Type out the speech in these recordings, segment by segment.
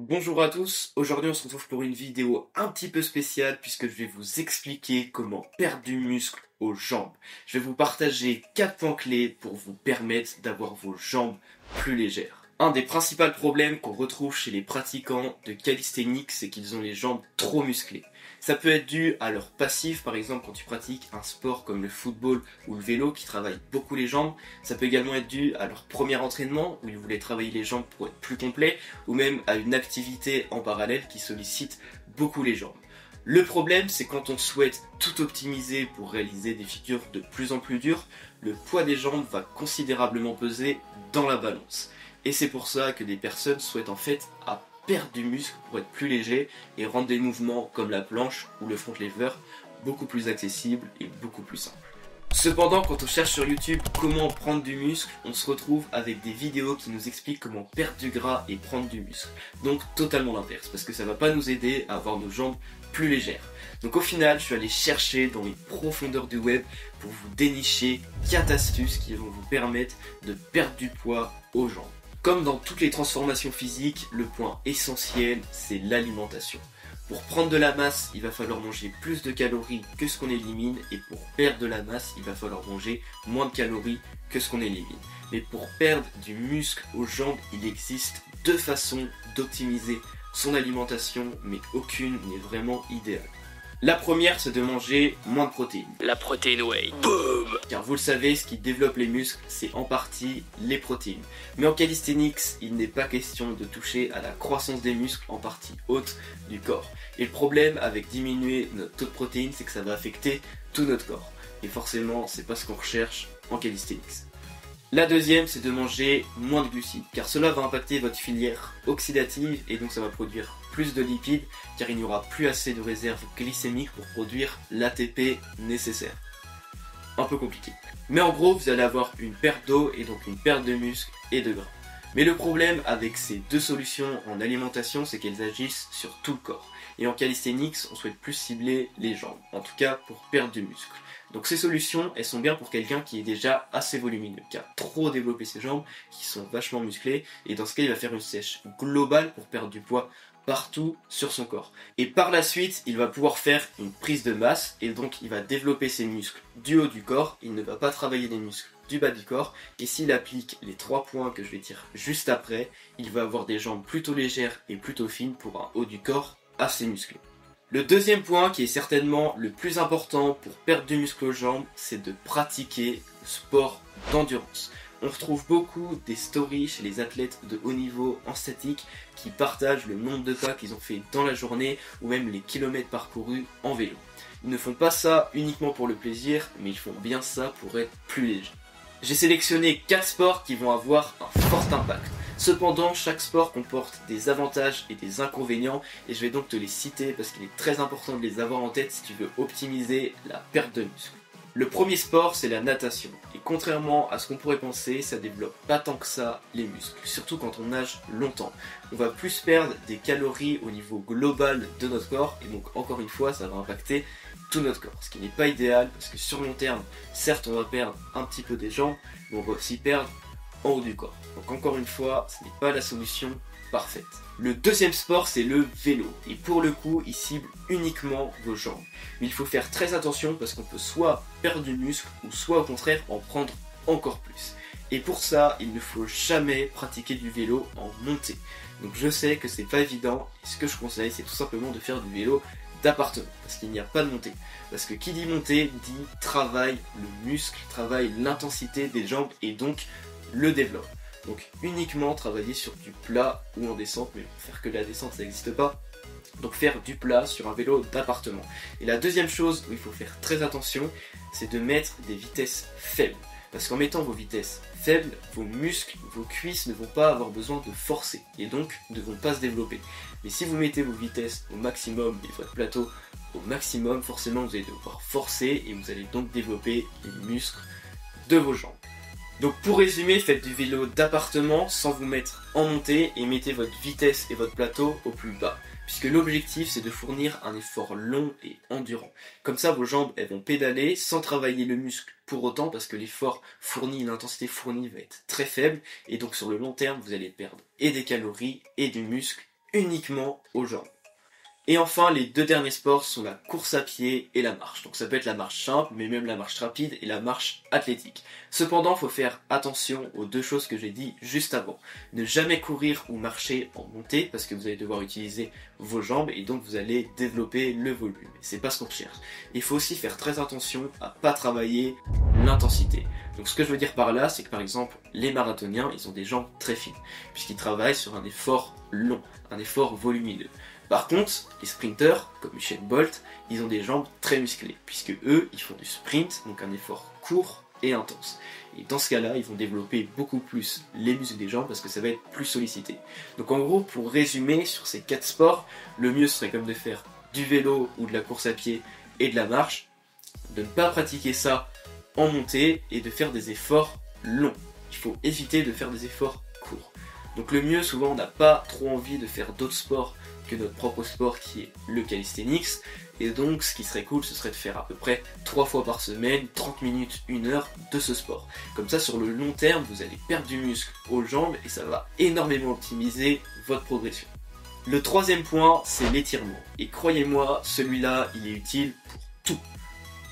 Bonjour à tous, aujourd'hui on se retrouve pour une vidéo un petit peu spéciale puisque je vais vous expliquer comment perdre du muscle aux jambes. Je vais vous partager 4 points clés pour vous permettre d'avoir vos jambes plus légères. Un des principaux problèmes qu'on retrouve chez les pratiquants de calisthenics, c'est qu'ils ont les jambes trop musclées. Ça peut être dû à leur passif, par exemple quand tu pratiques un sport comme le football ou le vélo qui travaille beaucoup les jambes. Ça peut également être dû à leur premier entraînement où ils voulaient travailler les jambes pour être plus complets, ou même à une activité en parallèle qui sollicite beaucoup les jambes. Le problème, c'est quand on souhaite tout optimiser pour réaliser des figures de plus en plus dures, le poids des jambes va considérablement peser dans la balance. Et c'est pour ça que des personnes souhaitent en fait à perdre du muscle pour être plus léger et rendre des mouvements comme la planche ou le front lever beaucoup plus accessibles et beaucoup plus simples. Cependant, quand on cherche sur YouTube comment prendre du muscle, on se retrouve avec des vidéos qui nous expliquent comment perdre du gras et prendre du muscle. Donc totalement l'inverse, parce que ça va pas nous aider à avoir nos jambes plus légères. Donc au final, je suis allé chercher dans les profondeurs du web pour vous dénicher 4 astuces qui vont vous permettre de perdre du poids aux jambes. Comme dans toutes les transformations physiques, le point essentiel, c'est l'alimentation. Pour prendre de la masse, il va falloir manger plus de calories que ce qu'on élimine, et pour perdre de la masse, il va falloir manger moins de calories que ce qu'on élimine. Mais pour perdre du muscle aux jambes, il existe 2 façons d'optimiser son alimentation, mais aucune n'est vraiment idéale. La première, c'est de manger moins de protéines. La protéine whey. Boom. Car vous le savez, ce qui développe les muscles, c'est en partie les protéines. Mais en calisthenics, il n'est pas question de toucher à la croissance des muscles en partie haute du corps. Et le problème avec diminuer notre taux de protéines, c'est que ça va affecter tout notre corps. Et forcément, c'est pas ce qu'on recherche en calisthenics. La deuxième, c'est de manger moins de glucides, car cela va impacter votre filière oxydative et donc ça va produire plus de lipides, car il n'y aura plus assez de réserves glycémiques pour produire l'ATP nécessaire. Un peu compliqué. Mais en gros, vous allez avoir une perte d'eau et donc une perte de muscle et de gras. Mais le problème avec ces 2 solutions en alimentation, c'est qu'elles agissent sur tout le corps. Et en calisthenics, on souhaite plus cibler les jambes, en tout cas pour perdre du muscle. Donc ces solutions, elles sont bien pour quelqu'un qui est déjà assez volumineux, qui a trop développé ses jambes, qui sont vachement musclées, et dans ce cas, il va faire une sèche globale pour perdre du poids partout sur son corps. Et par la suite, il va pouvoir faire une prise de masse, et donc il va développer ses muscles du haut du corps, il ne va pas travailler les muscles du bas du corps, et s'il applique les 3 points que je vais dire juste après, il va avoir des jambes plutôt légères et plutôt fines pour un haut du corps assez musclé. Le deuxième point, qui est certainement le plus important pour perdre du muscle aux jambes, c'est de pratiquer le sport d'endurance. On retrouve beaucoup des stories chez les athlètes de haut niveau en statique qui partagent le nombre de pas qu'ils ont fait dans la journée ou même les kilomètres parcourus en vélo. Ils ne font pas ça uniquement pour le plaisir, mais ils font bien ça pour être plus légers. J'ai sélectionné 4 sports qui vont avoir un fort impact. Cependant, chaque sport comporte des avantages et des inconvénients et je vais donc te les citer parce qu'il est très important de les avoir en tête si tu veux optimiser la perte de muscle. Le premier sport, c'est la natation. Et contrairement à ce qu'on pourrait penser, ça développe pas tant que ça les muscles, surtout quand on nage longtemps. On va plus perdre des calories au niveau global de notre corps et donc encore une fois, ça va impacter tout notre corps, ce qui n'est pas idéal parce que sur long terme, certes on va perdre un petit peu des jambes, mais on va aussi perdre en haut du corps. Donc encore une fois, ce n'est pas la solution parfaite. Le deuxième sport, c'est le vélo. Et pour le coup, il cible uniquement vos jambes. Mais il faut faire très attention parce qu'on peut soit perdre du muscle ou soit au contraire en prendre encore plus. Et pour ça, il ne faut jamais pratiquer du vélo en montée. Donc je sais que c'est pas évident. Et ce que je conseille, c'est tout simplement de faire du vélo d'appartement, parce qu'il n'y a pas de montée. Parce que qui dit montée dit travaille le muscle, travaille l'intensité des jambes et donc le développe. Donc uniquement travailler sur du plat ou en descente, mais faire que la descente ça n'existe pas. Donc faire du plat sur un vélo d'appartement. Et la deuxième chose où il faut faire très attention, c'est de mettre des vitesses faibles. Parce qu'en mettant vos vitesses faibles, vos muscles, vos cuisses ne vont pas avoir besoin de forcer et donc ne vont pas se développer. Mais si vous mettez vos vitesses au maximum et votre plateau au maximum, forcément vous allez devoir forcer et vous allez donc développer les muscles de vos jambes. Donc pour résumer, faites du vélo d'appartement sans vous mettre en montée et mettez votre vitesse et votre plateau au plus bas. Puisque l'objectif c'est de fournir un effort long et endurant. Comme ça vos jambes elles vont pédaler sans travailler le muscle pour autant parce que l'effort fourni, l'intensité fournie va être très faible et donc sur le long terme vous allez perdre et des calories et du muscle uniquement aux jambes. Et enfin, les deux derniers sports sont la course à pied et la marche. Donc ça peut être la marche simple, mais même la marche rapide et la marche athlétique. Cependant, il faut faire attention aux deux choses que j'ai dit juste avant. Ne jamais courir ou marcher en montée, parce que vous allez devoir utiliser vos jambes et donc vous allez développer le volume. Et c'est pas ce qu'on cherche. Il faut aussi faire très attention à pas travailler l'intensité. Donc ce que je veux dire par là, c'est que par exemple, les marathoniens, ils ont des jambes très fines, puisqu'ils travaillent sur un effort long, un effort volumineux. Par contre, les sprinteurs, comme Usain Bolt, ils ont des jambes très musclées, puisque eux, ils font du sprint, donc un effort court et intense. Et dans ce cas-là, ils vont développer beaucoup plus les muscles des jambes parce que ça va être plus sollicité. Donc en gros, pour résumer sur ces 4 sports, le mieux serait comme de faire du vélo ou de la course à pied et de la marche, de ne pas pratiquer ça en montée et de faire des efforts longs. Il faut éviter de faire des efforts courts. Donc le mieux, souvent, on n'a pas trop envie de faire d'autres sports que notre propre sport qui est le calisthenics. Et donc ce qui serait cool, ce serait de faire à peu près 3 fois par semaine, 30 minutes, 1 heure de ce sport. Comme ça, sur le long terme, vous allez perdre du muscle aux jambes et ça va énormément optimiser votre progression. Le troisième point, c'est l'étirement. Et croyez-moi, celui-là, il est utile pour tout.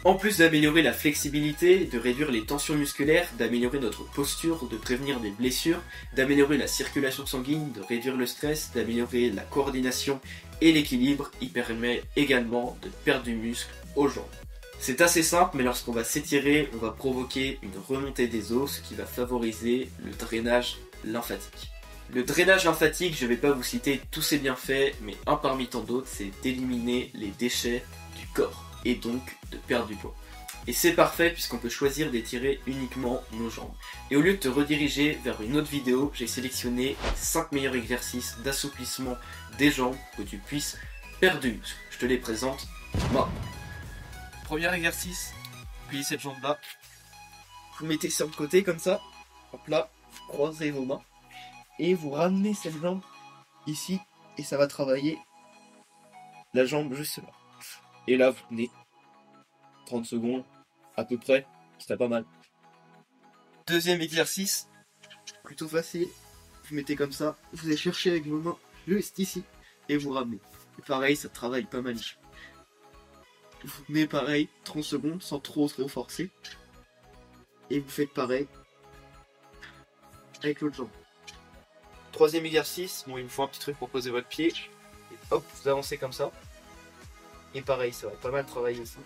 En plus d'améliorer la flexibilité, de réduire les tensions musculaires, d'améliorer notre posture, de prévenir des blessures, d'améliorer la circulation sanguine, de réduire le stress, d'améliorer la coordination et l'équilibre, il permet également de perdre du muscle aux jambes. C'est assez simple, mais lorsqu'on va s'étirer, on va provoquer une remontée des os, ce qui va favoriser le drainage lymphatique. Le drainage lymphatique, je ne vais pas vous citer tous ses bienfaits, mais un parmi tant d'autres, c'est d'éliminer les déchets du corps et donc de perdre du poids. Et c'est parfait puisqu'on peut choisir d'étirer uniquement nos jambes. Et au lieu de te rediriger vers une autre vidéo, j'ai sélectionné 5 meilleurs exercices d'assouplissement des jambes pour que tu puisses perdre du muscle. Je te les présente maintenant. Premier exercice, pliez cette jambe là. Vous mettez sur le côté comme ça. Hop là, vous croiserez vos mains. Et vous ramenez cette jambe ici. Et ça va travailler la jambe juste là. Et là, vous tenez 30 secondes, à peu près, c'est pas mal. Deuxième exercice, plutôt facile. Vous mettez comme ça, vous allez chercher avec vos mains juste ici, et vous ramenez. Et pareil, ça travaille pas mal. Vous tenez pareil, 30 secondes, sans trop forcer. Et vous faites pareil avec l'autre jambe. Troisième exercice, bon, il me faut un petit truc pour poser votre pied. Et hop, vous avancez comme ça. Et pareil, ça va pas mal travailler aussi.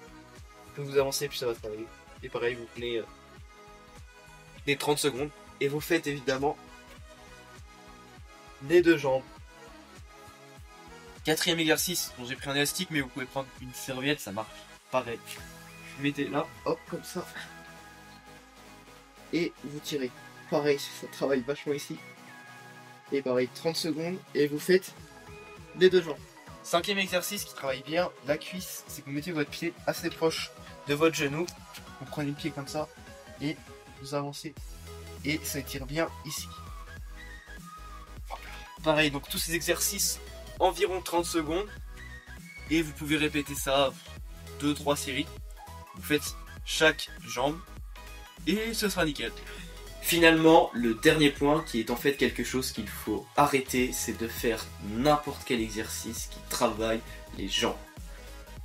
Plus vous avancez, plus ça va travailler. Et pareil, vous tenez les 30 secondes. Et vous faites évidemment les deux jambes. Quatrième exercice, bon, j'ai pris un élastique, mais vous pouvez prendre une serviette, ça marche pareil. Vous mettez là, hop, comme ça. Et vous tirez. Pareil, ça travaille vachement ici. Et pareil, 30 secondes. Et vous faites les deux jambes. Cinquième exercice qui travaille bien la cuisse, c'est que vous mettez votre pied assez proche de votre genou. Vous prenez le pied comme ça et vous avancez. Et ça étire bien ici. Pareil, donc tous ces exercices, environ 30 secondes. Et vous pouvez répéter ça 2-3 séries. Vous faites chaque jambe et ce sera nickel. Finalement, le dernier point qui est en fait quelque chose qu'il faut arrêter, c'est de faire n'importe quel exercice qui travaille les jambes.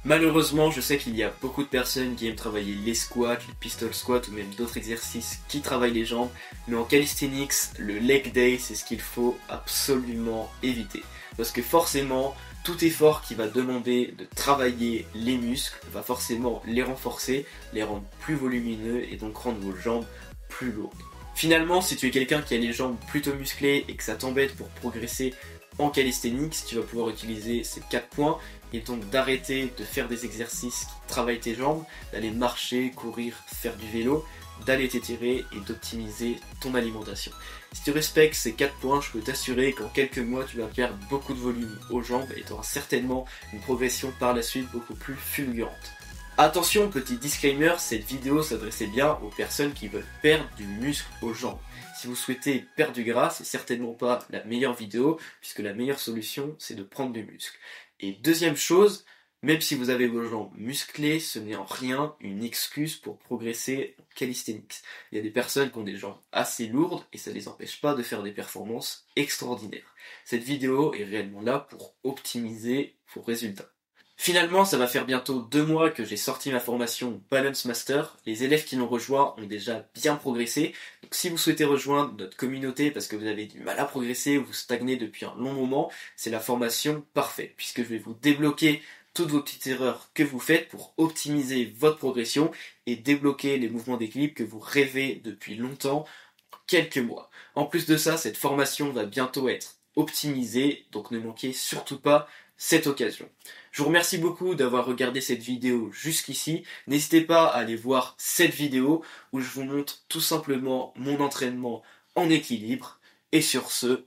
Malheureusement, je sais qu'il y a beaucoup de personnes qui aiment travailler les squats, les pistol squats ou même d'autres exercices qui travaillent les jambes, mais en calisthenics, le leg day, c'est ce qu'il faut absolument éviter. Parce que forcément, tout effort qui va demander de travailler les muscles va forcément les renforcer, les rendre plus volumineux et donc rendre vos jambes plus lourdes. Finalement, si tu es quelqu'un qui a les jambes plutôt musclées et que ça t'embête pour progresser en calisthenics, tu vas pouvoir utiliser ces 4 points et donc d'arrêter de faire des exercices qui travaillent tes jambes, d'aller marcher, courir, faire du vélo, d'aller t'étirer et d'optimiser ton alimentation. Si tu respectes ces 4 points, je peux t'assurer qu'en quelques mois, tu vas perdre beaucoup de volume aux jambes et tu auras certainement une progression par la suite beaucoup plus fulgurante. Attention, petit disclaimer, cette vidéo s'adressait bien aux personnes qui veulent perdre du muscle aux jambes. Si vous souhaitez perdre du gras, c'est certainement pas la meilleure vidéo, puisque la meilleure solution, c'est de prendre du muscle. Et deuxième chose, Même si vous avez vos jambes musclées, ce n'est en rien une excuse pour progresser en calisthenics. Il y a des personnes qui ont des jambes assez lourdes et ça ne les empêche pas de faire des performances extraordinaires. Cette vidéo est réellement là pour optimiser vos résultats. Finalement, ça va faire bientôt 2 mois que j'ai sorti ma formation Balance Master. Les élèves qui l'ont rejoint ont déjà bien progressé. Donc si vous souhaitez rejoindre notre communauté parce que vous avez du mal à progresser ou vous stagnez depuis un long moment, c'est la formation parfaite puisque je vais vous débloquer toutes vos petites erreurs que vous faites pour optimiser votre progression et débloquer les mouvements d'équilibre que vous rêvez depuis longtemps, en quelques mois. En plus de ça, cette formation va bientôt être optimisée, donc ne manquez surtout pas cette occasion. Je vous remercie beaucoup d'avoir regardé cette vidéo jusqu'ici. N'hésitez pas à aller voir cette vidéo où je vous montre tout simplement mon entraînement en équilibre. Et sur ce,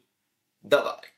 bye bye.